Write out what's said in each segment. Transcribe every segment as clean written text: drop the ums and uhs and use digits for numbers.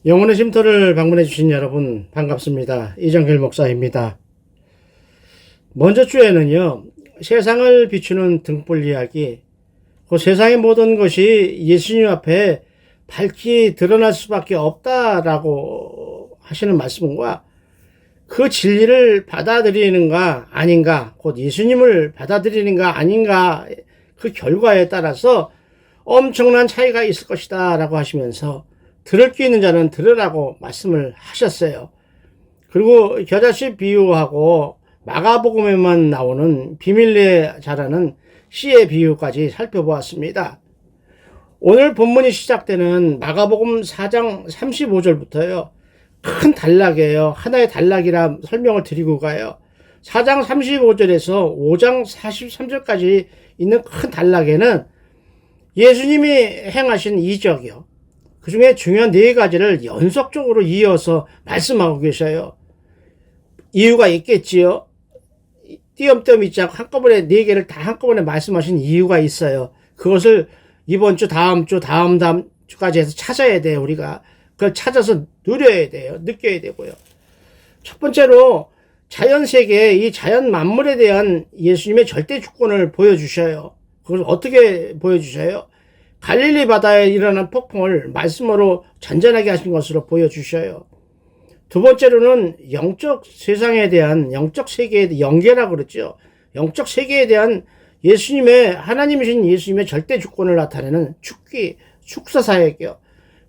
영혼의 쉼터를 방문해 주신 여러분 반갑습니다. 이정길 목사입니다. 먼저 주에는요, 세상을 비추는 등불 이야기, 그 세상의 모든 것이 예수님 앞에 밝히 드러날 수밖에 없다라고 하시는 말씀과 그 진리를 받아들이는가 아닌가, 곧 예수님을 받아들이는가 아닌가, 그 결과에 따라서 엄청난 차이가 있을 것이다 라고 하시면서 들을 귀 있는 자는 들으라고 말씀을 하셨어요. 그리고 겨자씨 비유하고 마가복음에만 나오는 비밀리에 자라는 씨의 비유까지 살펴보았습니다. 오늘 본문이 시작되는 마가복음 4장 35절부터요. 큰 단락이에요. 하나의 단락이라 설명을 드리고 가요. 4장 35절에서 5장 43절까지 있는 큰 단락에는 예수님이 행하신 이적이요. 그 중에 중요한 네 가지를 연속적으로 이어서 말씀하고 계셔요. 이유가 있겠지요. 띄엄띄엄 있지 않고 한꺼번에 네 개를 다 한꺼번에 말씀하신 이유가 있어요. 그것을 이번 주, 다음 주, 다음 주까지 해서 찾아야 돼요. 우리가 그걸 찾아서 누려야 돼요. 느껴야 되고요. 첫 번째로 자연세계, 이 자연 만물에 대한 예수님의 절대 주권을 보여주셔요. 그걸 어떻게 보여주셔요? 갈릴리 바다에 일어난 폭풍을 말씀으로 잔잔하게 하신 것으로 보여주셔요. 두 번째로는 영적 세상에 대한, 영적 세계의 영계라고 그랬죠. 영적 세계에 대한 예수님의, 하나님이신 예수님의 절대 주권을 나타내는 축기, 축사사역이요.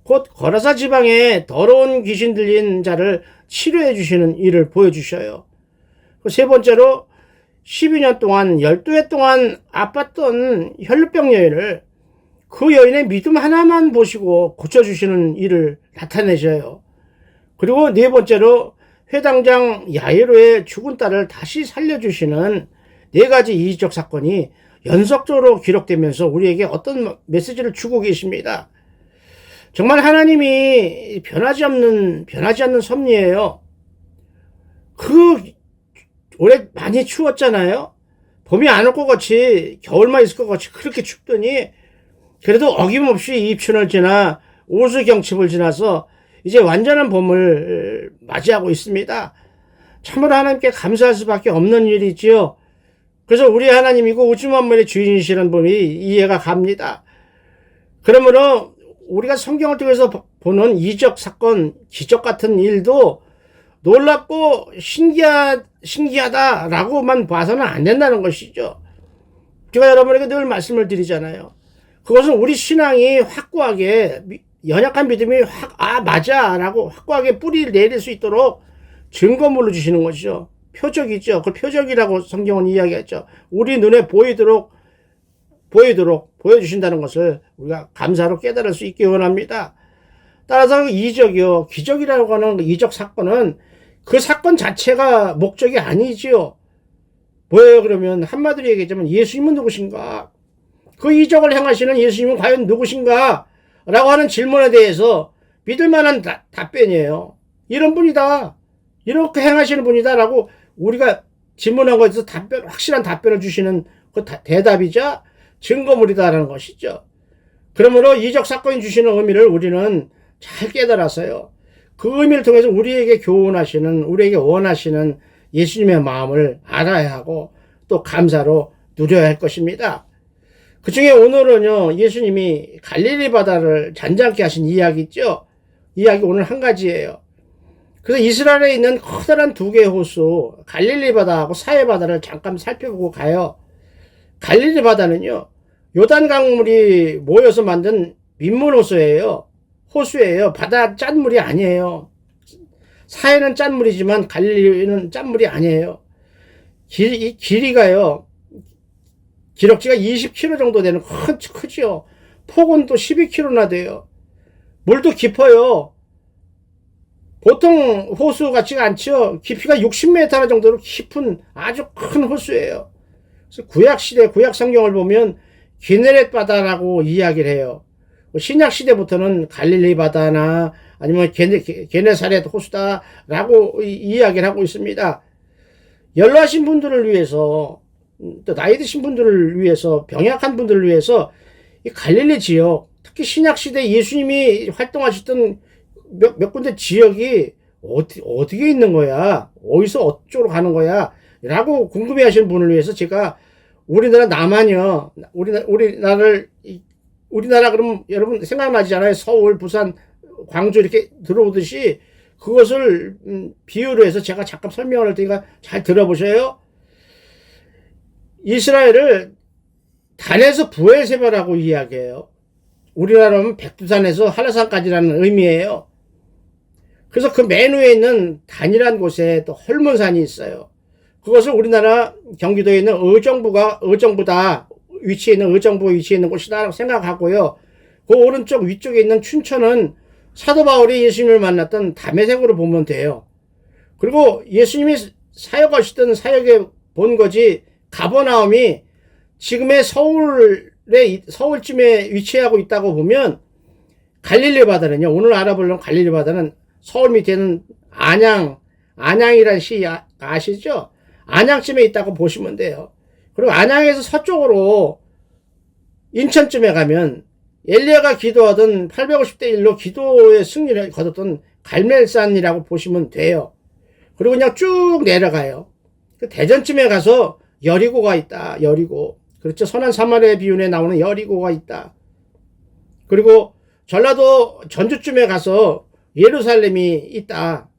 곧 거라사 지방에 더러운 귀신 들린 자를 치료해 주시는 일을 보여주셔요. 세 번째로 12년 동안 12회 동안 아팠던 혈루병 여인을 그 여인의 믿음 하나만 보시고 고쳐주시는 일을 나타내셔요. 그리고 네 번째로 회당장 야이로의 죽은 딸을 다시 살려주시는 네 가지 이적 사건이 연속적으로 기록되면서 우리에게 어떤 메시지를 주고 계십니다. 정말 하나님이 변하지 않는 섭리예요. 올해 많이 추웠잖아요. 봄이 안 올 것 같이, 겨울만 있을 것 같이 그렇게 춥더니 그래도 어김없이 입춘을 지나 오수경칩을 지나서 이제 완전한 봄을 맞이하고 있습니다. 참으로 하나님께 감사할 수밖에 없는 일이지요. 그래서 우리 하나님이고 우주 만물의 주인이시라는 분이 이해가 갑니다. 그러므로 우리가 성경을 통해서 보는 이적 사건, 기적 같은 일도 놀랍고 신기하다라고만 봐서는 안 된다는 것이죠. 제가 여러분에게 늘 말씀을 드리잖아요. 그것은 우리 신앙이 확고하게, 연약한 믿음이 맞아 라고 확고하게 뿌리를 내릴 수 있도록 증거물로 주시는 것이죠. 표적이죠. 그 표적이라고 성경은 이야기했죠. 우리 눈에 보이도록 보여주신다는 것을 우리가 감사로 깨달을 수 있기 원합니다. 따라서 이적이요, 기적이라고 하는 이적 사건은 그 사건 자체가 목적이 아니지요. 뭐예요? 그러면 한마디로 얘기하자면 예수님은 누구신가? 그 이적을 행하시는 예수님은 과연 누구신가? 라고 하는 질문에 대해서 믿을 만한 답변이에요. 이런 분이다. 이렇게 행하시는 분이다. 라고 우리가 질문한 것에서 확실한 답변을 주시는 그 대답이자 증거물이다라는 것이죠. 그러므로 이적 사건이 주시는 의미를 우리는 잘 깨달아서요. 그 의미를 통해서 우리에게 교훈하시는, 우리에게 원하시는 예수님의 마음을 알아야 하고 또 감사로 누려야 할 것입니다. 그 중에 오늘은요, 예수님이 갈릴리 바다를 잔잔케 하신 이야기 있죠? 이야기 오늘 한 가지예요. 그래서 이스라엘에 있는 커다란 두 개의 호수, 갈릴리 바다하고 사해 바다를 잠깐 살펴보고 가요. 갈릴리 바다는요, 요단 강물이 모여서 만든 민물 호수예요. 바다 짠물이 아니에요. 사해는 짠물이지만 갈릴리는 짠물이 아니에요. 길이가요, 기록지가 20km 정도 되는 크죠. 폭은 또 12km나 돼요. 물도 깊어요. 보통 호수 같지가 않죠. 깊이가 60m 정도로 깊은 아주 큰 호수예요. 그래서 구약 성경을 보면 기네렛 바다라고 이야기를 해요. 신약 시대부터는 갈릴리 바다나 아니면 게네사렛 호수다라고 이야기를 하고 있습니다. 연로하신 분들을 위해서, 또 나이 드신 분들을 위해서, 병약한 분들을 위해서 이 갈릴리 지역, 특히 신약 시대 예수님이 활동하셨던 몇 군데 지역이 어디에 있는 거야? 어디서 어쪽으로 가는 거야? 라고 궁금해 하시는 분을 위해서 제가 우리나라 남한이요. 우리나라 그러면 여러분 생각나시잖아요. 서울, 부산, 광주 이렇게 들어오듯이 그것을 비유로 해서 제가 잠깐 설명을 할 테니까 잘 들어보셔요. 이스라엘을 단에서 부엘세바라고 이야기해요. 우리나라는 백두산에서 한라산까지라는 의미예요. 그래서 그 맨 위에 있는 단이라는 곳에 또 헐몬산이 있어요. 그것을 우리나라 경기도에 있는 의정부다 위치해 있는 의정부에 위치해 있는 곳이다라고 생각하고요. 그 오른쪽 위쪽에 있는 춘천은 사도 바울이 예수님을 만났던 담에색으로 보면 돼요. 그리고 예수님이 사역하시던 사역의 본거지 가버나움이 지금의 서울쯤에 위치하고 있다고 보면 갈릴리 바다는요. 오늘 알아보려면 갈릴리 바다는 서울 밑에는 안양이라는 시 아시죠? 안양쯤에 있다고 보시면 돼요. 그리고 안양에서 서쪽으로 인천쯤에 가면 엘리야가 기도하던 850대 1로 기도의 승리를 거뒀던 갈멜산이라고 보시면 돼요. 그리고 그냥 쭉 내려가요. 대전쯤에 가서 여리고가 있다. 여리고. 그렇죠. 선한 사마리아 비유에 나오는 여리고가 있다. 그리고 전라도 전주쯤에 가서 예루살렘이 있다.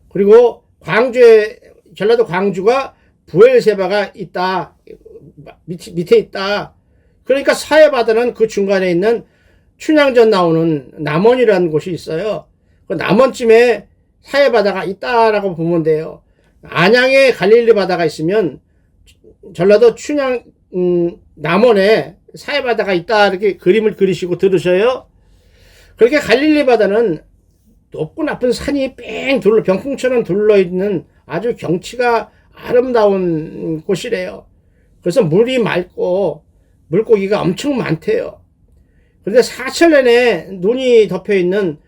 그리고 전라도 광주가 부엘세바가 있다. 밑에 있다. 그러니까 사해바다는 그 중간에 있는 춘향전 나오는 남원이라는 곳이 있어요. 그 남원쯤에 사해바다가 있다라고 보면 돼요. 안양에 갈릴리 바다가 있으면 전라도 남원에 사해바다가 있다 이렇게 그림을 그리시고 들으셔요. 그렇게 갈릴리 바다는 높고 높은 산이 병풍처럼 둘러있는 아주 경치가 아름다운 곳이래요. 그래서 물이 맑고 물고기가 엄청 많대요. 그런데 사철 내내 눈이 덮여있는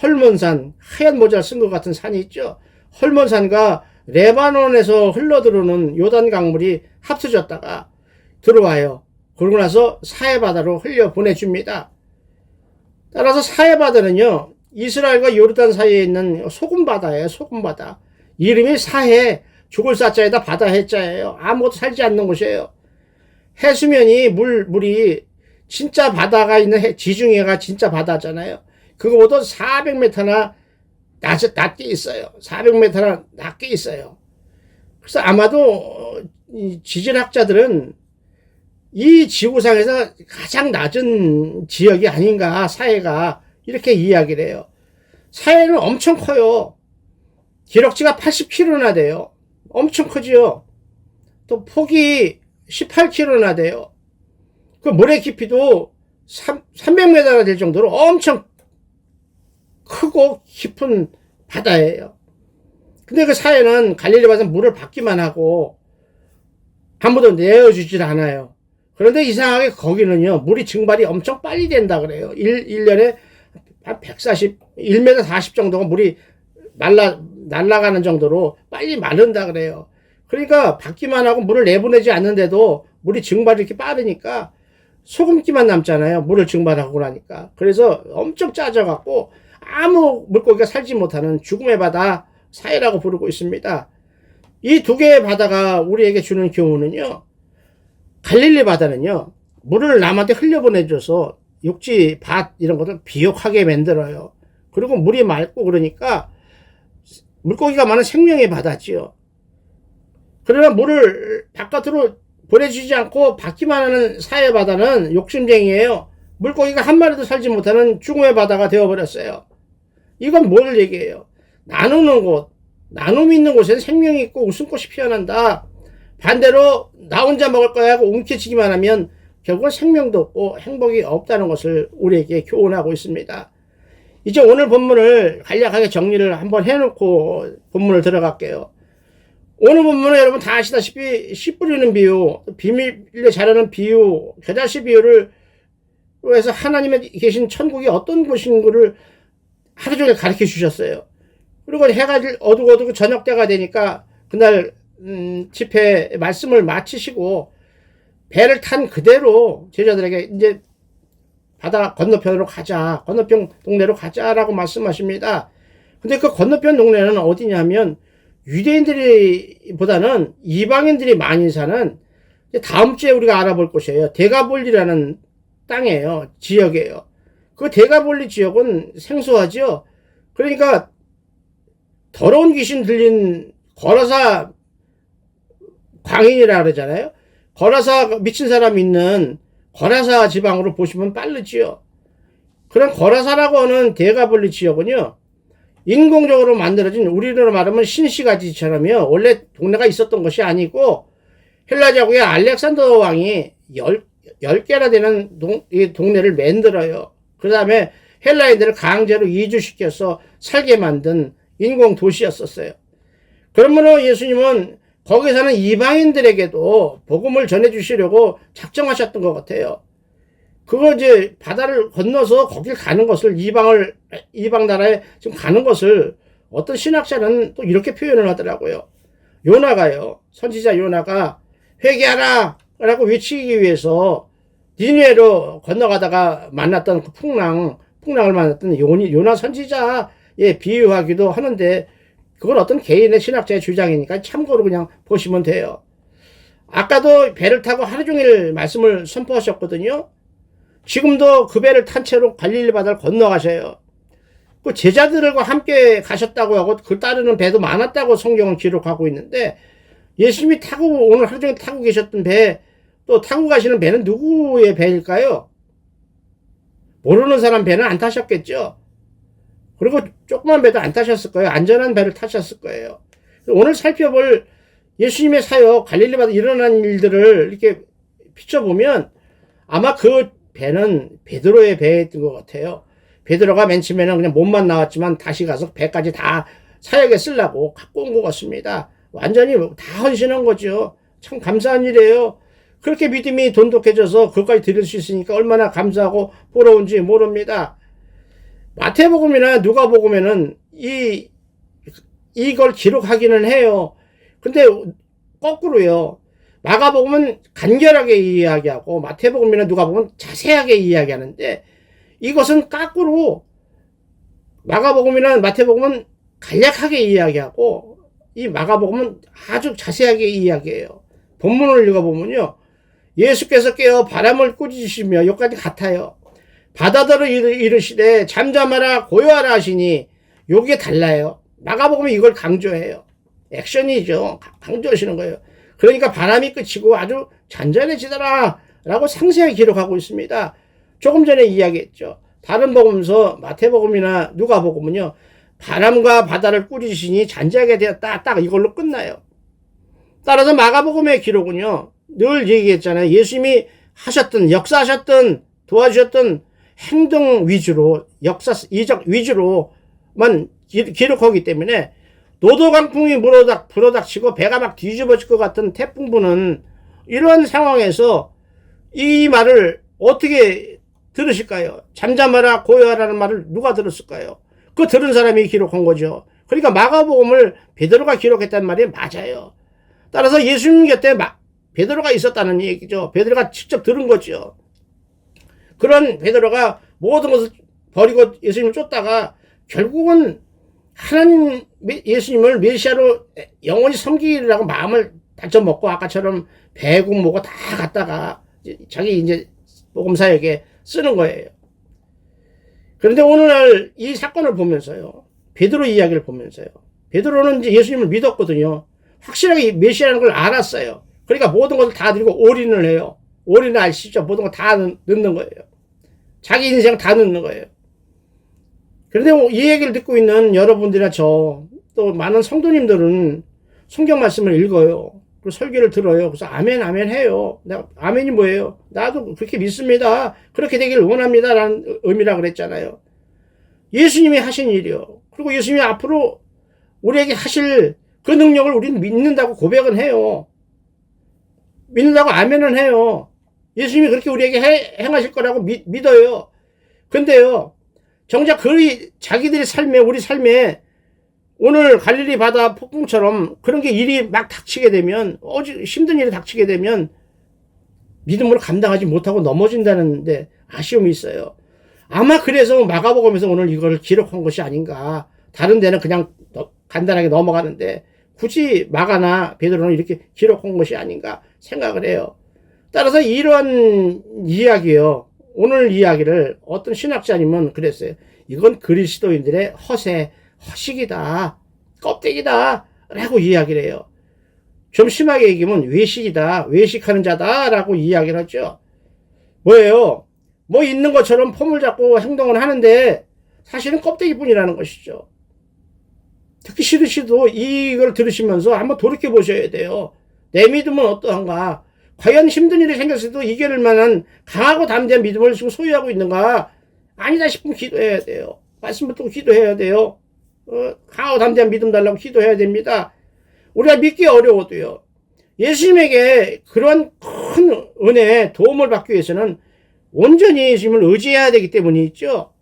헐몬산, 하얀 모자를 쓴 것 같은 산이 있죠. 헐몬산과 레바논에서 흘러들어오는 요단 강물이 합쳐졌다가 들어와요. 그러고 나서 사해바다로 흘려 보내줍니다. 따라서 사해바다는요, 이스라엘과 요르단 사이에 있는 소금바다예요. 소금바다. 이름이 사해, 죽을 사자에다 바다 해자예요. 아무것도 살지 않는 곳이에요. 해수면이 물이 진짜 바다가 있는 지중해가 진짜 바다잖아요. 그거보다 400m나 낮게 있어요. 400m나 낮게 있어요. 그래서 아마도 지질학자들은 이 지구상에서 가장 낮은 지역이 아닌가, 사해가. 이렇게 이야기를 해요. 사해는 엄청 커요. 기록지가 80km나 돼요. 엄청 크지요. 또 폭이 18km나 돼요. 그 물의 깊이도 300m가 될 정도로 엄청 크고 깊은 바다예요. 근데 그 사해는 갈릴리 바다는 물을 받기만 하고 아무도 내어주질 않아요. 그런데 이상하게 거기는요, 물이 증발이 엄청 빨리 된다 그래요. 1년에 한 1m 40 정도가 물이 날아가는 정도로 빨리 마른다 그래요. 그러니까 받기만 하고 물을 내보내지 않는데도 물이 증발이 이렇게 빠르니까 소금기만 남잖아요. 물을 증발하고 나니까. 그래서 엄청 짜져갖고 아무 물고기가 살지 못하는 죽음의 바다, 사해라고 부르고 있습니다. 이 두 개의 바다가 우리에게 주는 교훈은요, 갈릴리 바다는요, 물을 남한테 흘려보내줘서 육지, 밭 이런 것을 비옥하게 만들어요. 그리고 물이 맑고 그러니까 물고기가 많은 생명의 바다지요. 그러나 물을 바깥으로 보내주지 않고 받기만 하는 사해 바다는 욕심쟁이에요. 물고기가 한 마리도 살지 못하는 죽음의 바다가 되어버렸어요. 이건 뭘 얘기해요? 나누는 곳, 나눔이 있는 곳에는 생명이 있고 웃음꽃이 피어난다. 반대로 나 혼자 먹을 거야 하고 움켜쥐기만 하면 결국은 생명도 없고 행복이 없다는 것을 우리에게 교훈하고 있습니다. 이제 오늘 본문을 간략하게 정리를 한번 해놓고 본문을 들어갈게요. 오늘 본문은 여러분 다 아시다시피 씨 뿌리는 비유, 비밀에 자라는 비유, 겨자씨 비유를 해서 하나님의 계신 천국이 어떤 곳인가를 하루 종일 가르쳐 주셨어요. 그리고 해가 어두고 저녁 때가 되니까 그날 집회 말씀을 마치시고 배를 탄 그대로 제자들에게 이제 바다 건너편으로 가자. 건너편 동네로 가자라고 말씀하십니다. 근데 그 건너편 동네는 어디냐면 유대인들이 보다는 이방인들이 많이 사는 다음 주에 우리가 알아볼 곳이에요. 데가볼리라는 땅이에요. 지역이에요. 그 데가볼리 지역은 생소하죠. 그러니까 더러운 귀신 들린 거라사 광인이라 그러잖아요. 거라사 미친 사람 있는 거라사 지방으로 보시면 빠르지요. 그런 거라사라고 하는 데가볼리 지역은요, 인공적으로 만들어진, 우리로 말하면 신시가지처럼요, 원래 동네가 있었던 것이 아니고 헬라 제국의 알렉산더 왕이 10개나 되는 이 동네를 만들어요. 그 다음에 헬라인들을 강제로 이주시켜서 살게 만든 인공 도시였었어요. 그러므로 예수님은 거기 사는 이방인들에게도 복음을 전해주시려고 작정하셨던 것 같아요. 그거 이제 바다를 건너서 거길 가는 것을, 이방 나라에 지금 가는 것을 어떤 신학자는 또 이렇게 표현을 하더라고요. 요나가요. 선지자 요나가 회개하라! 라고 외치기 위해서 니느웨로 건너가다가 만났던 그 풍랑을 만났던 요나 선지자에 비유하기도 하는데, 그건 어떤 개인의 신학자의 주장이니까 참고로 그냥 보시면 돼요. 아까도 배를 타고 하루 종일 말씀을 선포하셨거든요. 지금도 그 배를 탄 채로 갈릴리 바다를 건너가셔요. 그 제자들과 함께 가셨다고 하고 그 따르는 배도 많았다고 성경은 기록하고 있는데, 예수님이 타고 오늘 하루 종일 타고 계셨던 배, 또 타고 가시는 배는 누구의 배일까요? 모르는 사람 배는 안 타셨겠죠. 그리고 조그만 배도 안 타셨을 거예요. 안전한 배를 타셨을 거예요. 오늘 살펴볼 예수님의 사역, 갈릴리 바다에 일어난 일들을 이렇게 비춰보면 아마 그 배는 베드로의 배였던 것 같아요. 베드로가 맨 처음에는 그냥 몸만 나왔지만 다시 가서 배까지 다 사역에 쓰려고 갖고 온 것 같습니다. 완전히 다 헌신한 거죠. 참 감사한 일이에요. 그렇게 믿음이 돈독해져서 그것까지 드릴 수 있으니까 얼마나 감사하고 부러운지 모릅니다. 마태복음이나 누가복음에는 이걸 기록하기는 해요. 근데 거꾸로요. 마가복음은 간결하게 이야기하고 마태복음이나 누가복음은 자세하게 이야기하는데, 이것은 거꾸로 마가복음이나 마태복음은 간략하게 이야기하고 이 마가복음은 아주 자세하게 이야기해요. 본문을 읽어보면요, 예수께서 깨어 바람을 꾸짖으시며 여기까지 같아요. 바다더러 이르시되 잠잠하라 고요하라 하시니, 요게 달라요. 마가복음이 이걸 강조해요. 액션이죠. 강조하시는 거예요. 그러니까 바람이 그치고 아주 잔잔해지더라 라고 상세하게 기록하고 있습니다. 조금 전에 이야기했죠. 다른 복음서 마태복음이나 누가복음은요, 바람과 바다를 꾸짖으시니 잔잔하게 되었다, 딱 이걸로 끝나요. 따라서 마가복음의 기록은요, 늘 얘기했잖아요. 예수님이 하셨던, 역사하셨던, 도와주셨던 행동 위주로, 이적 위주로만 기록하기 때문에 노도강풍이 불어닥치고 배가 막 뒤집어질 것 같은 태풍 부는 이런 상황에서 이 말을 어떻게 들으실까요? 잠잠하라 고요하라는 말을 누가 들었을까요? 그 들은 사람이 기록한 거죠. 그러니까 마가복음을 베드로가 기록했다는 말이 맞아요. 따라서 예수님 곁에 베드로가 있었다는 얘기죠. 베드로가 직접 들은 거죠. 그런 베드로가 모든 것을 버리고 예수님을 쫓다가 결국은 하나님 예수님을 메시아로 영원히 섬기라고 마음을 다져먹고 아까처럼 배국 뭐고 다 갖다가 자기 이제 복음 사역에 쓰는 거예요. 그런데 오늘날 이 사건을 보면서요, 베드로 이야기를 보면서요, 베드로는 이제 예수님을 믿었거든요. 확실하게 메시아라는 걸 알았어요. 그러니까 모든 것을 다 드리고 올인을 해요. 올인을 아시죠? 모든 거 다 넣는 거예요. 자기 인생 다 넣는 거예요. 그런데 이 얘기를 듣고 있는 여러분들이나 저, 또 많은 성도님들은 성경 말씀을 읽어요. 그리고 설교를 들어요. 그래서 아멘, 아멘 해요. 아멘이 뭐예요? 나도 그렇게 믿습니다. 그렇게 되기를 원합니다. 라는 의미라 그랬잖아요. 예수님이 하신 일이요. 그리고 예수님이 앞으로 우리에게 하실 그 능력을 우리는 믿는다고 고백은 해요. 믿는다고 아멘은 해요. 예수님이 그렇게 우리에게 행하실 거라고 믿어요. 근데요, 정작 자기들의 삶에, 우리 삶에 오늘 갈릴리 바다 폭풍처럼 그런 게 일이 막 닥치게 되면, 힘든 일이 닥치게 되면 믿음으로 감당하지 못하고 넘어진다는데 아쉬움이 있어요. 아마 그래서 마가복음에서 오늘 이걸 기록한 것이 아닌가. 다른 데는 그냥 간단하게 넘어가는데 굳이 마가나 베드로는 이렇게 기록한 것이 아닌가 생각을 해요. 따라서 이런 이야기요. 오늘 이야기를 어떤 신학자님은 그랬어요. 이건 그리스도인들의 허식이다. 껍데기다. 라고 이야기를 해요. 좀 심하게 얘기하면 외식이다. 외식하는 자다. 라고 이야기를 하죠. 뭐예요? 뭐 있는 것처럼 폼을 잡고 행동을 하는데 사실은 껍데기뿐이라는 것이죠. 듣기 싫으시도 이걸 들으시면서 한번 돌이켜 보셔야 돼요. 내 믿음은 어떠한가? 과연 힘든 일이 생겼을 때도 이겨낼 만한 강하고 담대한 믿음을 지금 소유하고 있는가? 아니다 싶으면 기도해야 돼요. 말씀 붙들고 기도해야 돼요. 강하고 담대한 믿음 달라고 기도해야 됩니다. 우리가 믿기 어려워도요. 예수님에게 그런 큰 은혜, 도움을 받기 위해서는 온전히 예수님을 의지해야 되기 때문이 있죠.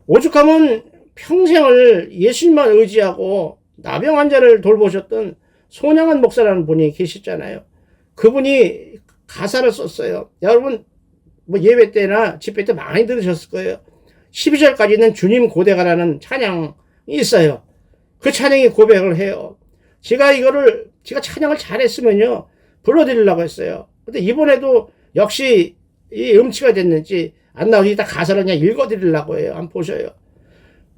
오죽하면 평생을 예수님만 의지하고 나병 환자를 돌보셨던 손양한 목사라는 분이 계시잖아요. 그분이 가사를 썼어요. 여러분 뭐 예배 때나 집회 때 많이 들으셨을 거예요. 12절까지는 주님 고대가라는 찬양이 있어요. 그 찬양이 고백을 해요. 제가 찬양을 잘했으면요 불러드리려고 했어요. 근데 이번에도 역시 이 음치가 됐는지 안 나오고 이따 가사를 그냥 읽어드리려고 해요. 한번 보셔요.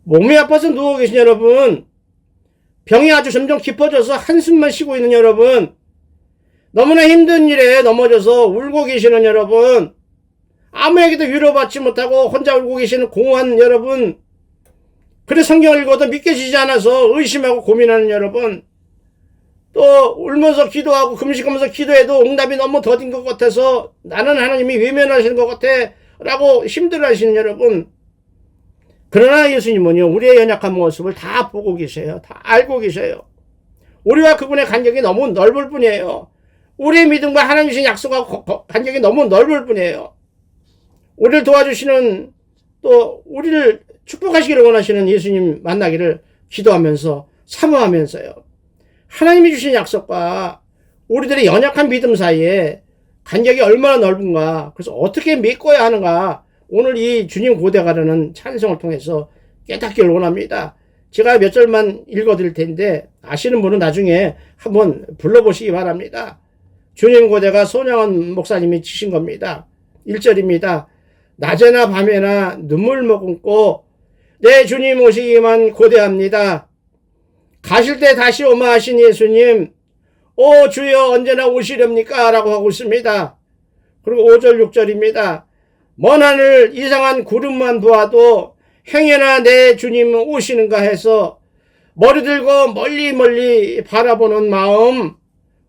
몸이 아파서 누워 계신 여러분, 병이 아주 점점 깊어져서 한숨만 쉬고 있는 여러분, 너무나 힘든 일에 넘어져서 울고 계시는 여러분, 아무에게도 위로받지 못하고 혼자 울고 계시는 공허한 여러분, 그래 성경을 읽어도 믿겨지지 않아서 의심하고 고민하는 여러분, 또 울면서 기도하고 금식하면서 기도해도 응답이 너무 더딘 것 같아서 나는 하나님이 외면하시는 것 같아 라고 힘들어하시는 여러분, 그러나 예수님은요 우리의 연약한 모습을 다 보고 계세요. 다 알고 계세요. 우리와 그분의 간격이 너무 넓을 뿐이에요. 우리의 믿음과 하나님 주신 약속과 간격이 너무 넓을 뿐이에요. 우리를 도와주시는, 또 우리를 축복하시기를 원하시는 예수님 만나기를 기도하면서 사모하면서요, 하나님이 주신 약속과 우리들의 연약한 믿음 사이에 간격이 얼마나 넓은가, 그래서 어떻게 믿고야 하는가, 오늘 이 주님 고대가라는 찬송을 통해서 깨닫기를 원합니다. 제가 몇 절만 읽어드릴 텐데 아시는 분은 나중에 한번 불러보시기 바랍니다. 주님 고대가 손양원 목사님이 치신 겁니다. 1절입니다. 낮에나 밤에나 눈물 머금고 내 주님 오시기만 고대합니다. 가실 때 다시 오마 하신 예수님, 오 주여 언제나 오시렵니까? 라고 하고 있습니다. 그리고 5절 6절입니다. 먼 하늘 이상한 구름만 보아도 행여나 내 주님 오시는가 해서 머리 들고 멀리 바라보는 마음,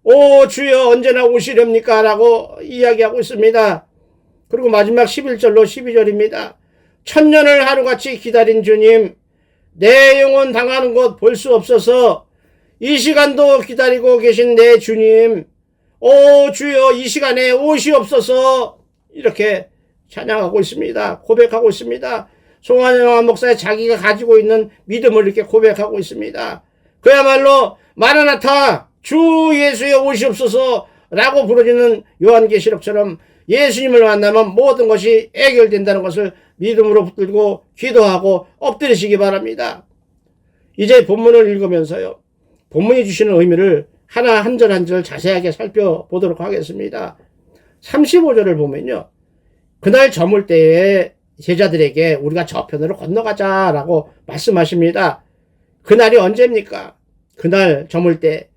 오 주여 언제나 오시렵니까? 라고 이야기하고 있습니다. 그리고 마지막 11절로 12절입니다. 천년을 하루같이 기다린 주님, 내 영혼 당하는 것 볼 수 없어서 이 시간도 기다리고 계신 내 주님, 오 주여 이 시간에 오시옵소서, 이렇게 찬양하고 있습니다. 고백하고 있습니다. 송환영 목사의 자기가 가지고 있는 믿음을 이렇게 고백하고 있습니다. 그야말로 마라나타 주 예수여 오시옵소서 라고 부르짖는 요한계시록처럼 예수님을 만나면 모든 것이 해결된다는 것을 믿음으로 붙들고 기도하고 엎드리시기 바랍니다. 이제 본문을 읽으면서요, 본문이 주시는 의미를 하나 한 절 한 절 자세하게 살펴보도록 하겠습니다. 35절을 보면요, 그날 저물 때에 제자들에게 우리가 저편으로 건너가자라고 말씀하십니다. 그날이 언제입니까? 그날 저물 때,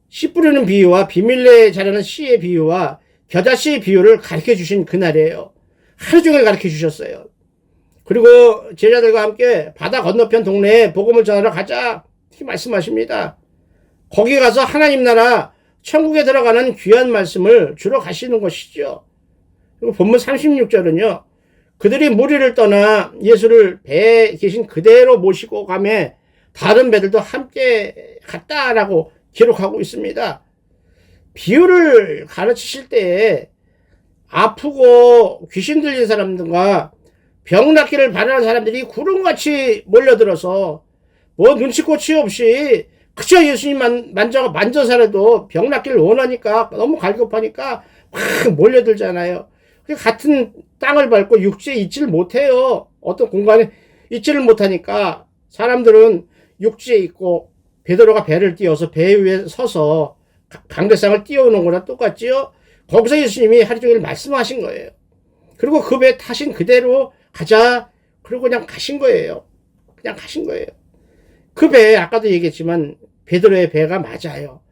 씨 뿌리는 비유와 비밀내에 자라는 씨의 비유와 겨자씨의 비유를 가르쳐 주신 그날이에요. 하루 종일 가르쳐 주셨어요. 그리고 제자들과 함께 바다 건너편 동네에 복음을 전하러 가자 이렇게 말씀하십니다. 거기 가서 하나님 나라 천국에 들어가는 귀한 말씀을 주러 가시는 것이죠. 그리고 본문 36절은요. 그들이 무리를 떠나 예수를 배에 계신 그대로 모시고 가매 다른 배들도 함께 갔다라고 기록하고 있습니다. 비유를 가르치실 때에 아프고 귀신 들린 사람들과 병 낫기를 바라는 사람들이 구름같이 몰려들어서 뭐 눈치코치 없이 그저 예수님 만져서라도 병 낫기를 원하니까, 너무 갈급하니까 막 몰려들잖아요. 같은 땅을 밟고 육지에 있지를 못해요. 어떤 공간에 있지를 못하니까 사람들은 육지에 있고 베드로가 배를 띄워서 배 위에 서서 강대상을 띄워오는 거랑 똑같지요. 거기서 예수님이 하루 종일 말씀하신 거예요. 그리고 그 배 타신 그대로 가자. 그리고 그냥 가신 거예요. 그냥 가신 거예요. 그 배, 아까도 얘기했지만 베드로의 배가 맞아요.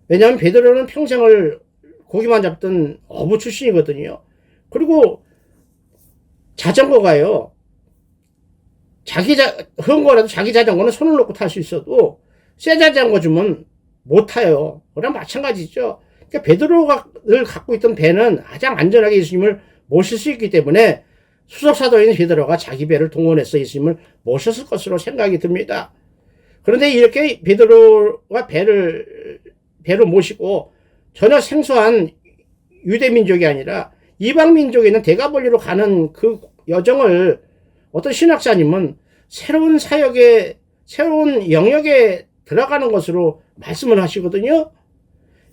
왜냐하면 베드로는 평생을 고기만 잡던 어부 출신이거든요. 그리고 자전거가요. 흥거라도 자기 자전거는 손을 놓고 탈 수 있어도 새 자전거 주면 못 타요. 그랑 마찬가지죠. 그러니까 베드로를 갖고 있던 배는 가장 안전하게 예수님을 모실 수 있기 때문에 수석사도인 베드로가 자기 배를 동원해서 예수님을 모셨을 것으로 생각이 듭니다. 그런데 이렇게 베드로가 배로 모시고 전혀 생소한 유대민족이 아니라 이방민족에 있는 대가볼리로 가는 그 여정을 어떤 신학자님은 새로운 사역에, 새로운 영역에 들어가는 것으로 말씀을 하시거든요.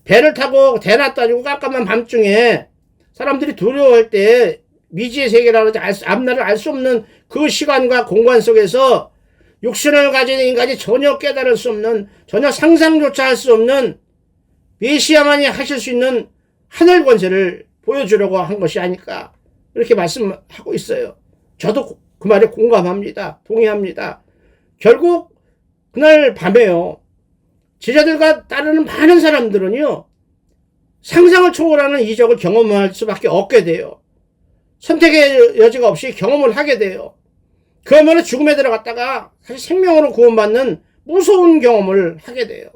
배를 타고 대낮 따지고 깜깜한 밤중에 사람들이 두려워할 때 미지의 세계라고 앞날을 알 수 없는 그 시간과 공간 속에서 육신을 가진 인간이 전혀 깨달을 수 없는, 전혀 상상조차 할 수 없는 메시아만이 하실 수 있는 하늘 권세를 보여주려고 한 것이 아닐까, 이렇게 말씀하고 있어요. 저도 그 말에 공감합니다. 동의합니다. 결국 그날 밤에요, 제자들과 따르는 많은 사람들은요, 상상을 초월하는 이적을 경험할 수밖에 없게 돼요. 선택의 여지가 없이 경험을 하게 돼요. 그러면 죽음에 들어갔다가 다시 생명으로 구원받는 무서운 경험을 하게 돼요.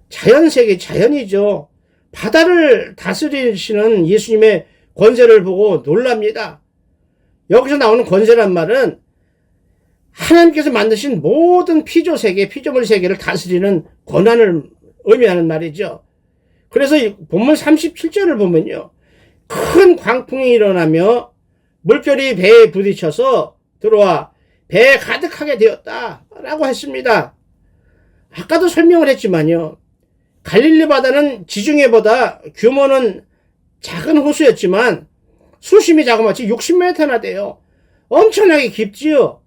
자연세계, 자연이죠. 바다를 다스리시는 예수님의 권세를 보고 놀랍니다. 여기서 나오는 권세란 말은 하나님께서 만드신 모든 피조세계, 피조물 세계를 다스리는 권한을 의미하는 말이죠. 그래서 본문 37절을 보면요, 큰 광풍이 일어나며 물결이 배에 부딪혀서 들어와 배에 가득하게 되었다 라고 했습니다. 아까도 설명을 했지만요, 갈릴리 바다는 지중해보다 규모는 작은 호수였지만 수심이 자그마치 60m나 돼요. 엄청나게 깊지요.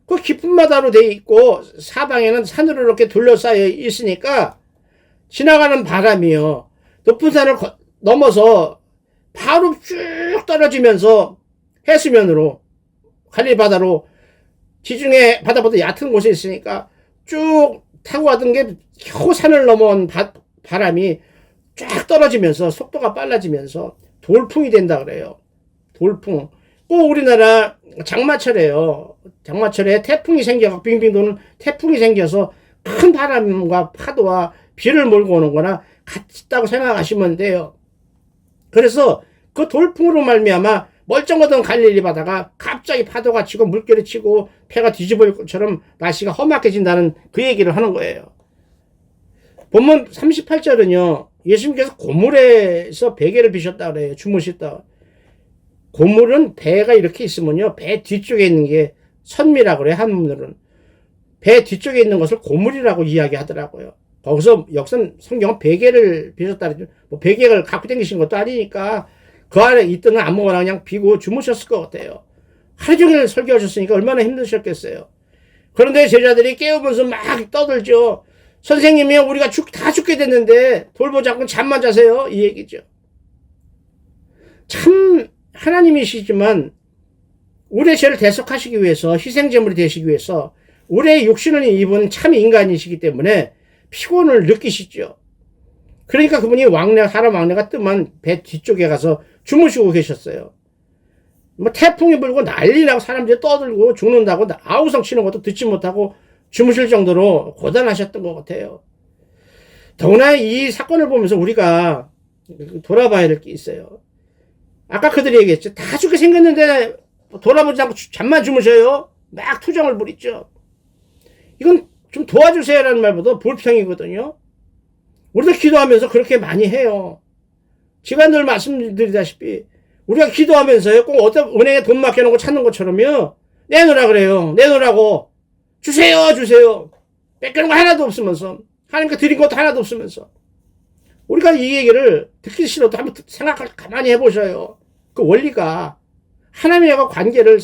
그 깊은 바다로 돼 있고 사방에는 산으로 이렇게 둘러싸여 있으니까 지나가는 바람이요, 높은 산을 넘어서 바로 쭉 떨어지면서 해수면으로, 갈릴리 바다로, 지중해 바다보다 얕은 곳에 있으니까 쭉 타고 가던 게 겨우 산을 넘어온 바람이 쫙 떨어지면서 속도가 빨라지면서 돌풍이 된다 그래요. 돌풍. 꼭 우리나라 장마철에요, 장마철에 태풍이 생겨, 빙빙 도는 태풍이 생겨서 큰 바람과 파도와 비를 몰고 오는 거나 같다고 생각하시면 돼요. 그래서 그 돌풍으로 말미암아 멀쩡하던 갈릴리 바다가 갑자기 파도가 치고 물결이 치고 폐가 뒤집어질 것처럼 날씨가 험악해진다는 그 얘기를 하는 거예요. 본문 38절은요, 예수님께서 고물에서 베개를 비셨다 그래요. 주무셨다. 고물은 배가 이렇게 있으면요, 배 뒤쪽에 있는 게 선미라고 그래요. 한문으로는 배 뒤쪽에 있는 것을 고물이라고 이야기하더라고요. 거기서 성경은 베개를 비셨다 그러죠. 뭐 베개를 갖고 다니신 것도 아니니까 그 안에 있던 아무거나 그냥 비고 주무셨을 것 같아요. 하루 종일 설교하셨으니까 얼마나 힘드셨겠어요. 그런데 제자들이 깨우면서 막 떠들죠. 선생님이 우리가 다 죽게 됐는데 돌보지 않고 잠만 자세요, 이 얘기죠. 참 하나님이시지만 우리의 죄를 대속하시기 위해서, 희생제물이 되시기 위해서 우리의 육신을 입은 참 인간이시기 때문에 피곤을 느끼시죠. 그러니까 그분이 사람 왕래가 뜸한 배 뒤쪽에 가서 주무시고 계셨어요. 뭐 태풍이 불고 난리 나고 사람들이 떠들고 죽는다고 아우성 치는 것도 듣지 못하고 주무실 정도로 고단하셨던 것 같아요. 더구나 이 사건을 보면서 우리가 돌아봐야 될 게 있어요. 아까 그들이 얘기했죠. 다 죽게 생겼는데 돌아보지 않고 잠만 주무셔요? 막 투정을 부리죠. 이건 좀 도와주세요라는 말보다 불평이거든요. 우리도 기도하면서 그렇게 많이 해요. 제가 늘 말씀드리다시피 우리가 기도하면서요, 꼭 어떤 은행에 돈 맡겨놓고 찾는 것처럼요, 내놓으라 그래요. 내놓으라고. 주세요. 뺏기는 거 하나도 없으면서, 하나님께 드린 것도 하나도 없으면서. 우리가 이 얘기를 듣기 싫어도 한번 생각을 가만히 해보셔요. 그 원리가 하나님과 관계를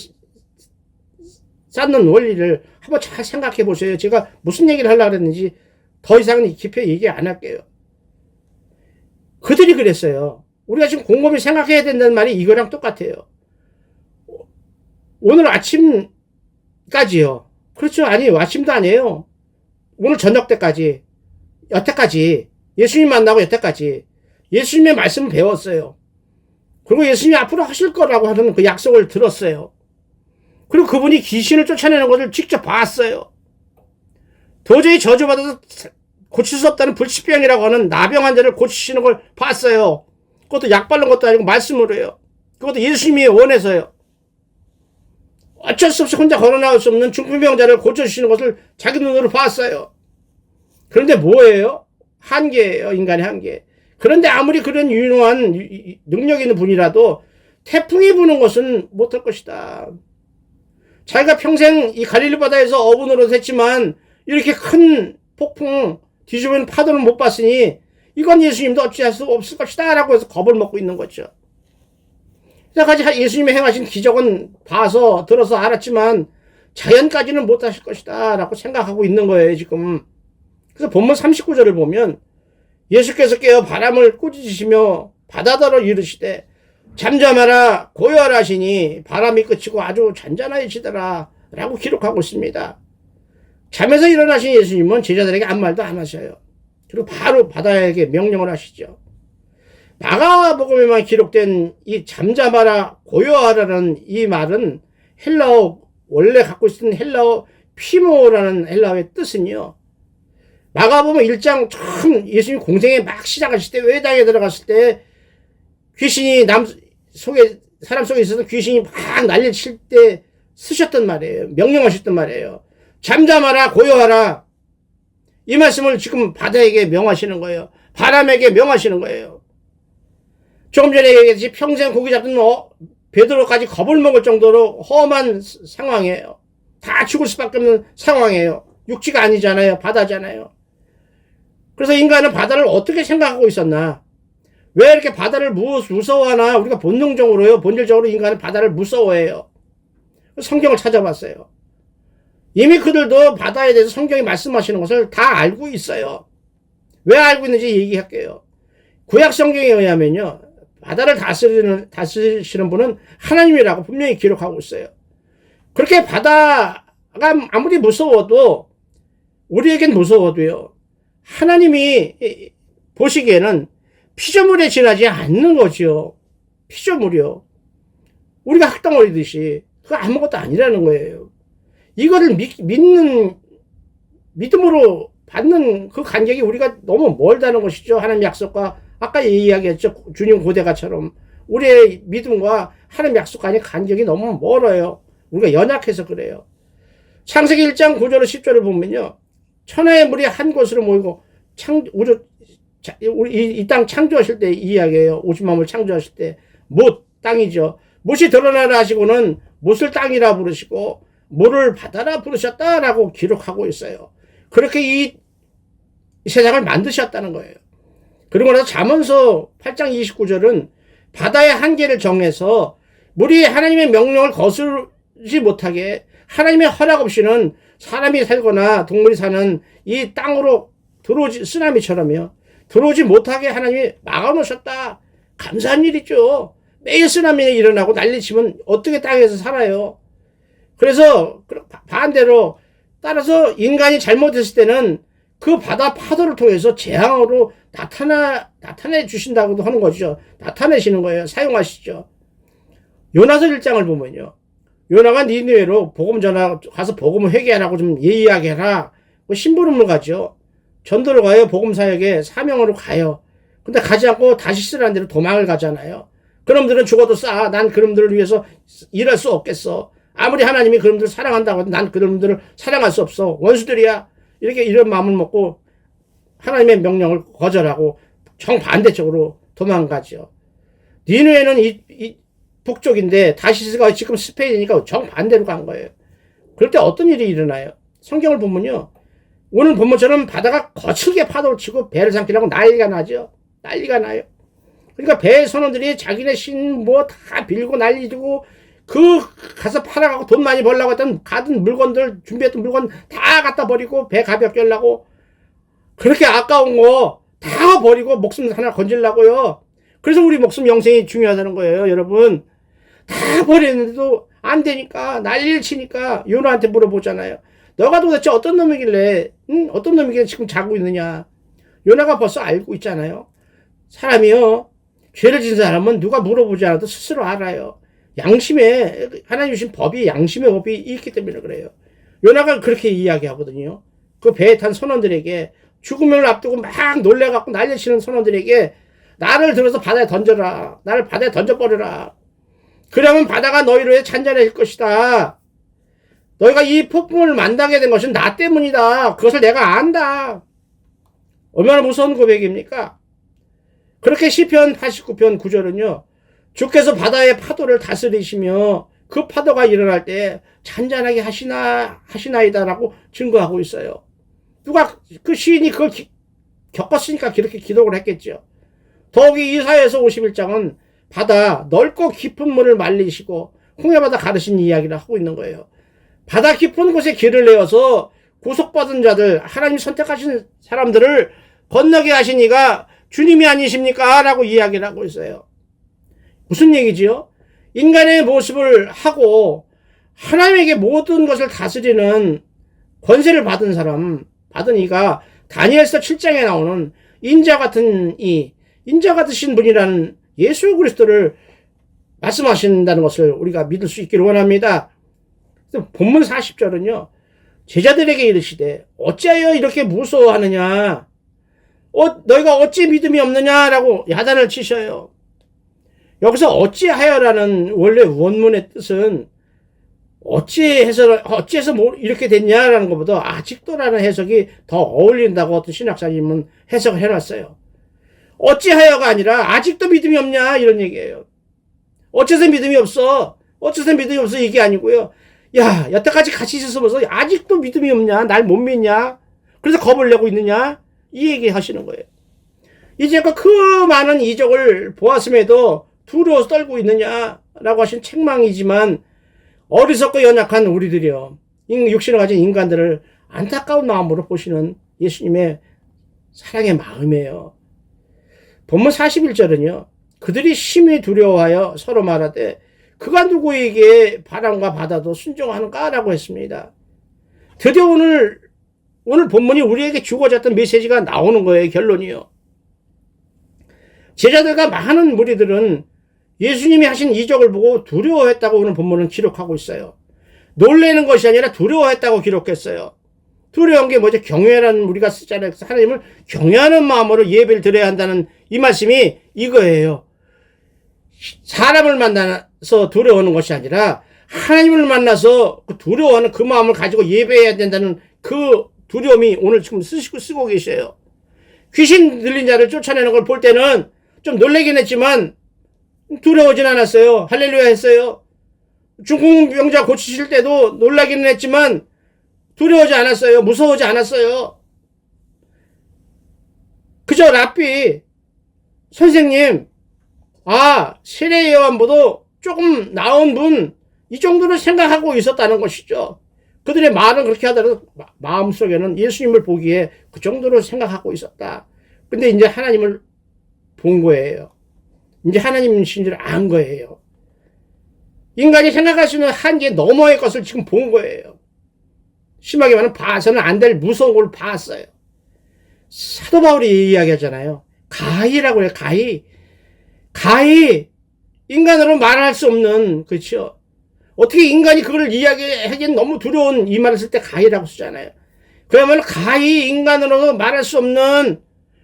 쌓는 원리를 한번 잘 생각해 보세요. 제가 무슨 얘기를 하려고 했는지 더 이상 깊이 얘기 안 할게요. 그들이 그랬어요. 우리가 지금 곰곰이 생각해야 된다는 말이 이거랑 똑같아요. 오늘 아침까지요. 그렇죠. 아니, 아침도 아니에요. 오늘 저녁 때까지, 여태까지, 예수님 만나고 여태까지 예수님의 말씀을 배웠어요. 그리고 예수님이 앞으로 하실 거라고 하는 그 약속을 들었어요. 그리고 그분이 귀신을 쫓아내는 것을 직접 봤어요. 도저히 저주받아서 고칠 수 없다는 불치병이라고 하는 나병 환자를 고치시는 걸 봤어요. 그것도 약 바른 것도 아니고 말씀으로 해요. 그것도 예수님이 원해서요. 어쩔 수 없이 혼자 걸어나올 수 없는 중풍병자를 고쳐주시는 것을 자기 눈으로 봤어요. 그런데 뭐예요? 한계예요. 인간의 한계. 그런데 아무리 그런 유능한 능력 있는 분이라도 태풍이 부는 것은 못할 것이다. 자기가 평생 이 갈릴리 바다에서 어부노릇 했지만 이렇게 큰 폭풍 뒤집은 파도는 못 봤으니 이건 예수님도 어찌할 수 없을 것이다 라고 해서 겁을 먹고 있는 거죠. 여기까지 예수님이 행하신 기적은 봐서 들어서 알았지만 자연까지는 못하실 것이다 라고 생각하고 있는 거예요 지금. 그래서 본문 39절을 보면 예수께서 깨어 바람을 꾸짖으시며 바다더러 이르시되 잠잠하라 고요하라 하시니 바람이 그치고 아주 잔잔해지더라 라고 기록하고 있습니다. 잠에서 일어나신 예수님은 제자들에게 아무 말도 안 하셔요. 그리고 바로 바다에게 명령을 하시죠. 마가복음에만 기록된 이 잠잠하라 고요하라는 이 말은 헬라어 원래 갖고 있는 헬라어 피모라는 헬라어의 뜻은요. 마가복음 1장 처음 예수님 공생에 막 시작하실 때 외당에 들어갔을 때 귀신이 사람 속에 있어서 귀신이 막 난리를 칠 때 쓰셨던 말이에요. 명령하셨던 말이에요. 잠잠하라 고요하라. 이 말씀을 지금 바다에게 명하시는 거예요. 바람에게 명하시는 거예요. 조금 전에 얘기했듯이 평생 고기 잡던 베드로까지 겁을 먹을 정도로 험한 상황이에요. 다 죽을 수밖에 없는 상황이에요. 육지가 아니잖아요. 바다잖아요. 그래서 인간은 바다를 어떻게 생각하고 있었나? 왜 이렇게 바다를 무서워하나? 우리가 본능적으로요. 본질적으로 인간은 바다를 무서워해요. 성경을 찾아봤어요. 이미 그들도 바다에 대해서 성경이 말씀하시는 것을 다 알고 있어요. 왜 알고 있는지 얘기할게요. 구약 성경에 의하면요. 바다를 다스리시는 분은 하나님이라고 분명히 기록하고 있어요. 그렇게 바다가 아무리 무서워도 우리에겐 무서워도요. 하나님이 보시기에는 피조물에 지나지 않는 거죠. 피조물이요. 우리가 흙덩어리듯이 그거 아무것도 아니라는 거예요. 이거를 믿음으로 받는 그 간격이 우리가 너무 멀다는 것이죠. 하나님 약속과 아까 이야기했죠. 주님 고대가처럼 우리의 믿음과 하나님 약속 간의 간격이 너무 멀어요. 우리가 연약해서 그래요. 창세기 1장 9절 10절을 보면요. 천하의 물이 한 곳으로 모이고 이 땅 창조하실 때 이야기예요. 50만물 창조하실 때 못 땅이죠. 못이 드러나라 하시고는 못을 땅이라 부르시고 물을 바다라 부르셨다라고 기록하고 있어요. 그렇게 이 세상을 만드셨다는 거예요. 그리고 나서 잠언서 8장 29절은 바다의 한계를 정해서 물이 하나님의 명령을 거스르지 못하게 하나님의 허락 없이는 사람이 살거나 동물이 사는 이 땅으로 쓰나미처럼요. 들어오지 못하게 하나님이 막아놓으셨다. 감사한 일이죠. 매일 쓰나미가 일어나고 난리치면 어떻게 땅에서 살아요. 그래서 반대로 따라서 인간이 잘못했을 때는 그 바다 파도를 통해서 재앙으로 나타내 주신다고도 하는 거죠. 나타내시는 거예요. 사용하시죠. 요나서 1장을 보면요. 요나가 니느웨로 복음 가서 복음을 회개하라고 좀 예의하게 심부름을 가죠. 전도를 가요. 복음 사역에 사명으로 가요. 근데 가지 않고 다시 쓰라는 대로 도망을 가잖아요. 그놈들은 죽어도 난 그놈들을 위해서 일할 수 없겠어. 아무리 하나님이 그놈들을 사랑한다고 해도 난 그놈들을 사랑할 수 없어. 원수들이야. 이런 마음을 먹고 하나님의 명령을 거절하고 정반대쪽으로 도망가죠. 니느웨는 이 북쪽인데 다시스가 지금 스페인이니까 정반대로 간 거예요. 그럴 때 어떤 일이 일어나요? 성경을 보면요. 오늘 본문처럼 바다가 거칠게 파도를 치고 배를 삼키려고 난리가 나죠. 난리가 나요. 그러니까 배 선원들이 자기네 신 뭐 다 빌고 난리고 그 가서 팔아가고 돈 많이 벌려고 했던 가든 물건들 준비했던 물건 다 갖다 버리고 배 가볍게 하려고 그렇게 아까운 거 다 버리고 목숨 하나 건질라고요. 그래서 우리 목숨 영생이 중요하다는 거예요, 여러분. 다 버렸는데도 안 되니까 난리를 치니까 요나한테 물어보잖아요. 너가 도대체 어떤 놈이길래 어떤 놈이길래 지금 자고 있느냐. 요나가 벌써 알고 있잖아요. 사람이요, 죄를 지은 사람은 누가 물어보지 않아도 스스로 알아요. 양심에, 하나님 주신 법이 양심의 법이 있기 때문에 그래요. 요나가 그렇게 이야기하거든요. 그 배에 탄 선원들에게, 죽음을 앞두고 막 놀래갖고 난리치는 선원들에게 나를 들어서 바다에 던져라. 나를 바다에 던져버려라. 그러면 바다가 너희로 잔잔해질 것이다. 너희가 이 폭풍을 만나게 된 것은 나 때문이다. 그것을 내가 안다. 얼마나 무서운 고백입니까? 그렇게 시편 89편 9절은요. 주께서 바다의 파도를 다스리시며 그 파도가 일어날 때 잔잔하게 하시나이다라고 증거하고 있어요. 누가 그 시인이 그걸 겪었으니까 그렇게 기록을 했겠죠. 더욱이 이사야서 51장은 바다 넓고 깊은 물을 말리시고 홍해바다 가르신 이야기를 하고 있는 거예요. 바다 깊은 곳에 길을 내어서 구속받은 자들, 하나님 선택하신 사람들을 건너게 하신 이가 주님이 아니십니까? 라고 이야기를 하고 있어요. 무슨 얘기지요? 인간의 모습을 하고 하나님에게 모든 것을 다스리는 권세를 받은 사람, 받은 이가 다니엘서 7장에 나오는 인자 같으신 분이라는 예수 그리스도를 말씀하신다는 것을 우리가 믿을 수 있기를 원합니다. 본문 40절은요. 제자들에게 이르시되 어찌하여 이렇게 무서워하느냐? 너희가 어찌 믿음이 없느냐라고 야단을 치셔요. 여기서 어찌하여라는 원래 원문의 뜻은 어찌해서 이렇게 됐냐라는 것보다 아직도라는 해석이 더 어울린다고 어떤 신학자님은 해석을 해놨어요. 어찌하여가 아니라 아직도 믿음이 없냐 이런 얘기예요. 어째서 믿음이 없어? 이게 아니고요. 야, 여태까지 같이 있어서 아직도 믿음이 없냐? 날 못 믿냐? 그래서 겁을 내고 있느냐? 이 얘기 하시는 거예요. 이제껏 그 많은 이적을 보았음에도 두려워서 떨고 있느냐라고 하신 책망이지만 어리석고 연약한 우리들이요. 육신을 가진 인간들을 안타까운 마음으로 보시는 예수님의 사랑의 마음이에요. 본문 41절은요. 그들이 심히 두려워하여 서로 말하되 그가 누구에게 바람과 바다도 순종하는가라고 했습니다. 드디어 오늘 본문이 우리에게 주고졌던 메시지가 나오는 거예요. 결론이요. 제자들과 많은 무리들은 예수님이 하신 이적을 보고 두려워했다고 오늘 본문은 기록하고 있어요. 놀래는 것이 아니라 두려워했다고 기록했어요. 두려운 게 뭐죠? 경외라는 우리가 쓰잖아요. 하나님을 경외하는 마음으로 예배를 드려야 한다는 이 말씀이 이거예요. 사람을 만나서 두려워하는 것이 아니라 하나님을 만나서 두려워하는 그 마음을 가지고 예배해야 된다는 그 두려움이 오늘 지금 쓰고 계셔요. 귀신 들린 자를 쫓아내는 걸 볼 때는 좀 놀라긴 했지만 두려워하진 않았어요. 할렐루야 했어요. 중풍병자 고치실 때도 놀라기는 했지만 두려워하지 않았어요. 무서워하지 않았어요. 그저 랍비 선생님, 세례 요한보다 조금 나은 분, 이 정도로 생각하고 있었다는 것이죠. 그들의 말은 그렇게 하더라도 마음속에는 예수님을 보기에 그 정도로 생각하고 있었다. 근데 이제 하나님을 본 거예요. 이제 하나님이신 줄 안 거예요. 인간이 생각할 수 있는 한계 너머의 것을 지금 본 거예요. 심하게 말하면 봐서는 안 될 무서운 걸 봤어요. 사도 바울이 이야기하잖아요. 가히라고 해요. 가히. 인간으로 말할 수 없는, 그렇죠? 어떻게 인간이 그걸 이야기하기엔 너무 두려운 이 말을 쓸 때 가히라고 쓰잖아요. 그야말로 가히 인간으로도 말할 수 없는,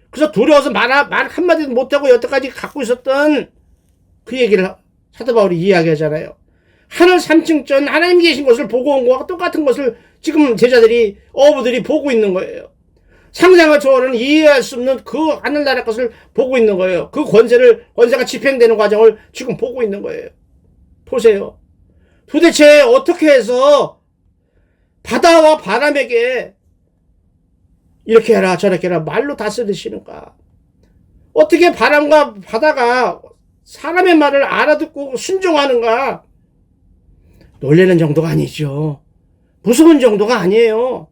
그래서 두려워서 말 한마디도 못하고 여태까지 갖고 있었던 그 얘기를 사도 바울이 이야기하잖아요. 하늘 3층전 하나님 계신 것을 보고 온 것과 똑같은 것을 지금 제자들이, 어부들이 보고 있는 거예요. 상상을 초월하는 이해할 수 없는 그 하늘나라 것을 보고 있는 거예요. 그 권세가 집행되는 과정을 지금 보고 있는 거예요. 보세요. 도대체 어떻게 해서 바다와 바람에게 이렇게 해라 저렇게 해라 말로 다스리시는가? 어떻게 바람과 바다가 사람의 말을 알아듣고 순종하는가? 놀라는 정도가 아니죠. 무서운 정도가 아니에요.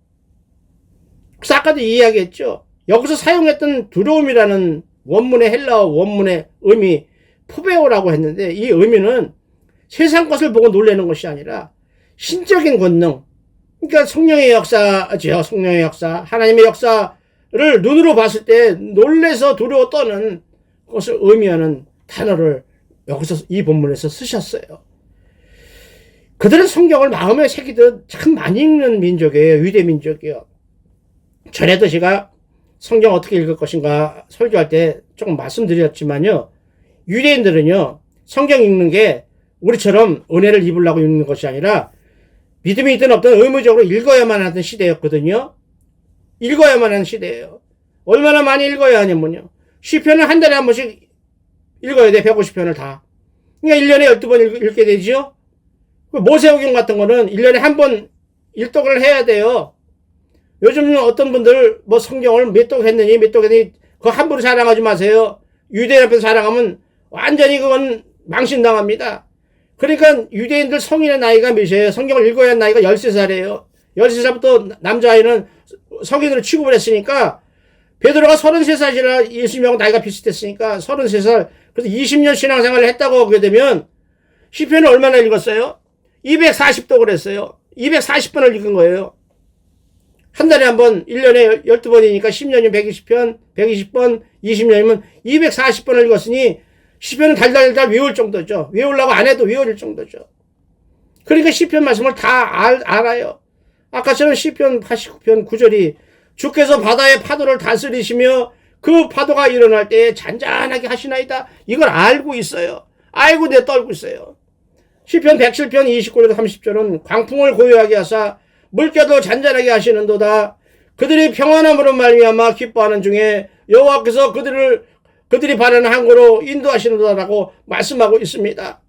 그래서 아까도 이야기했죠. 여기서 사용했던 두려움이라는 원문의 헬라어 원문의 의미 포베오라고 했는데, 이 의미는 세상 것을 보고 놀라는 것이 아니라 신적인 권능, 그러니까 성령의 역사죠. 성령의 역사, 하나님의 역사를 눈으로 봤을 때 놀래서 두려워 떠는 것을 의미하는 단어를 여기서 이 본문에서 쓰셨어요. 그들은 성경을 마음에 새기듯 참 많이 읽는 민족이에요. 유대 민족이요. 전에도 제가 성경 어떻게 읽을 것인가 설교할 때 조금 말씀드렸지만요. 유대인들은요, 성경 읽는 게 우리처럼 은혜를 입으려고 읽는 것이 아니라 믿음이 있든 없든 의무적으로 읽어야만 하던 시대였거든요. 읽어야만 하는 시대예요. 얼마나 많이 읽어야 하냐면요. 시편을 한 달에 한 번씩 읽어야 돼. 150편을 다. 그러니까 1년에 12번 읽게 되죠. 모세오경 같은 거는 1년에 한 번 일독을 해야 돼요. 요즘 어떤 분들 뭐 성경을 몇 독 했느니 그거 함부로 자랑하지 마세요. 유대인 앞에서 자랑하면 완전히 그건 망신당합니다. 그러니까 유대인들 성인의 나이가 몇이에요? 성경을 읽어야 하는 나이가 13살이에요. 13살부터 남자아이는 성인으로 취급을 했으니까 베드로가 33살이라 예수님하고 나이가 비슷했으니까 33살. 그래서 20년 신앙생활을 했다고 하게 되면 시편을 얼마나 읽었어요? 240독을 했어요. 240번을 읽은 거예요. 한 달에 한 번, 1년에 12번이니까 10년이면 120편, 120번, 20년이면 240번을 읽었으니 시편은 달달달 외울 정도죠. 외우려고 안 해도 외울 정도죠. 그러니까 시편 말씀을 다 알아요. 아까처럼 시편 89편 9절이 주께서 바다의 파도를 다스리시며 그 파도가 일어날 때에 잔잔하게 하시나이다. 이걸 알고 있어요. 알고 내 떨고 있어요. 시편 107편 29절에서 30절은 광풍을 고요하게 하사 물결도 잔잔하게 하시는도다. 그들이 평안함으로 말미암아 기뻐하는 중에 여호와께서 그들이 바라는 항구로 인도하시는도다라고 말씀하고 있습니다.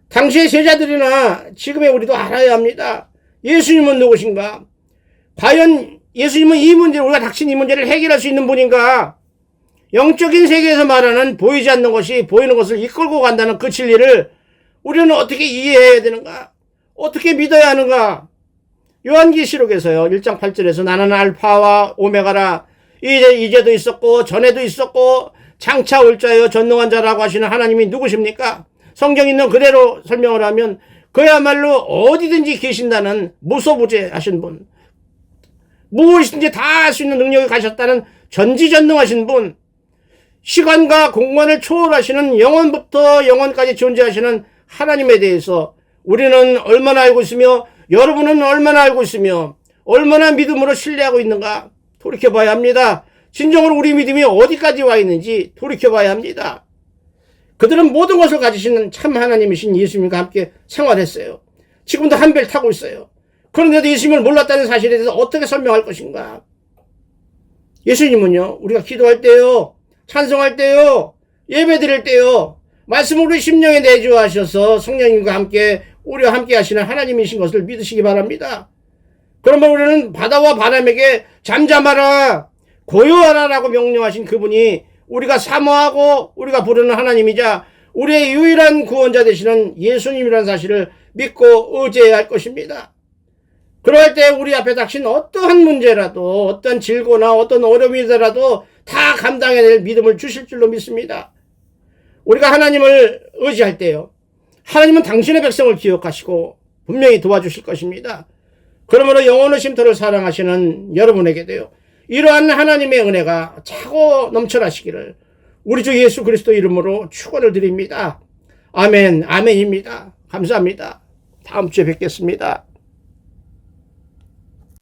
당시의 제자들이나 지금의 우리도 알아야 합니다. 예수님은 누구신가? 과연 예수님은 이 문제, 우리가 닥친 이 문제를 해결할 수 있는 분인가? 영적인 세계에서 말하는 보이지 않는 것이 보이는 것을 이끌고 간다는 그 진리를 우리는 어떻게 이해해야 되는가? 어떻게 믿어야 하는가? 요한계시록에서요, 1장 8절에서 나는 알파와 오메가라. 이제도 있었고 전에도 있었고 장차 올 자여 전능한 자라고 하시는 하나님이 누구십니까? 성경 있는 그대로 설명을 하면 그야말로 어디든지 계신다는 무소부재하신 분, 무엇이든지 다 할 수 있는 능력이 가셨다는 전지전능하신 분, 시간과 공간을 초월하시는 영원부터 영원까지 존재하시는 하나님에 대해서 우리는 얼마나 알고 있으며 여러분은 얼마나 알고 있으며 얼마나 믿음으로 신뢰하고 있는가 돌이켜봐야 합니다. 진정으로 우리 믿음이 어디까지 와 있는지 돌이켜봐야 합니다. 그들은 모든 것을 가지시는 참 하나님이신 예수님과 함께 생활했어요. 지금도 한 배를 타고 있어요. 그런데도 예수님을 몰랐다는 사실에 대해서 어떻게 설명할 것인가? 예수님은요, 우리가 기도할 때요, 찬송할 때요, 예배 드릴 때요, 말씀을 우리 심령에 내주하셔서 성령님과 함께 우리와 함께 하시는 하나님이신 것을 믿으시기 바랍니다. 그러면 우리는 바다와 바람에게 잠잠하라, 고요하라 라고 명령하신 그분이 우리가 사모하고 우리가 부르는 하나님이자 우리의 유일한 구원자 되시는 예수님이라는 사실을 믿고 의지해야 할 것입니다. 그럴 때 우리 앞에 닥친 어떠한 문제라도 어떤 질고나 어떤 어려움이더라도 다 감당해낼 믿음을 주실 줄로 믿습니다. 우리가 하나님을 의지할 때요, 하나님은 당신의 백성을 기억하시고 분명히 도와주실 것입니다. 그러므로 영원의 쉼터를 사랑하시는 여러분에게도요, 이러한 하나님의 은혜가 차고 넘쳐나시기를 우리 주 예수 그리스도 이름으로 축원을 드립니다. 아멘, 아멘입니다. 감사합니다. 다음 주에 뵙겠습니다.